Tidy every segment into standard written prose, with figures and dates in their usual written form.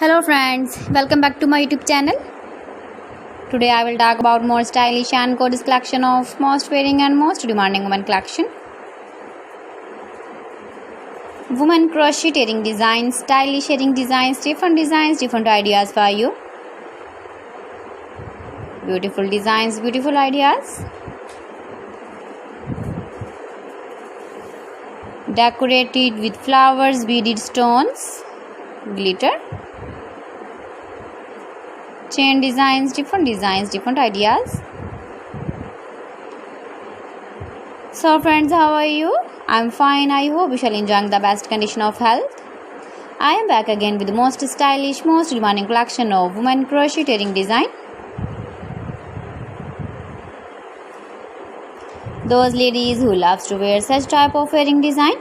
Hello friends, welcome back to my YouTube channel. Today I will talk about more stylish and gorgeous collection of most wearing and most demanding women collection. Women crocheting designs, stylish shading designs, different ideas for you. Beautiful designs, beautiful ideas. Decorated with flowers, beaded stones, glitter. Chain designs, different ideas. So friends, how are you? I'm fine. I hope you shall enjoy the best condition of health. I am back again with the most stylish, most demanding collection of women crocheting design. Those ladies who loves to wear such type of wearing design.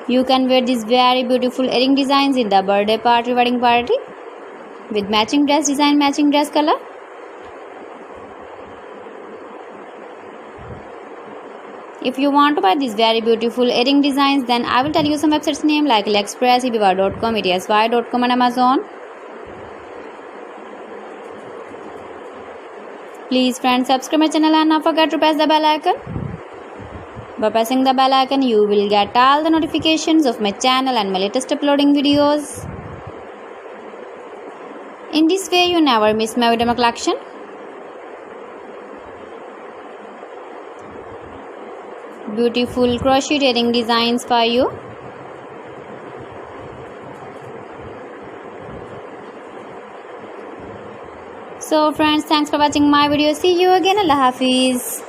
You can wear these very beautiful earring designs in the birthday party, wedding party with matching dress design, matching dress color. If you want to buy these very beautiful earring designs, then I will tell you some websites name like AliExpress, eBay.com, ETSY.com and Amazon. Please friends, subscribe my channel and not forget to press the bell icon. By pressing the bell icon, you will get all the notifications of my channel and my latest uploading videos. In this way, you never miss my video collection. Beautiful crocheting designs for you. So friends, thanks for watching my video. See you again. Allah Hafiz.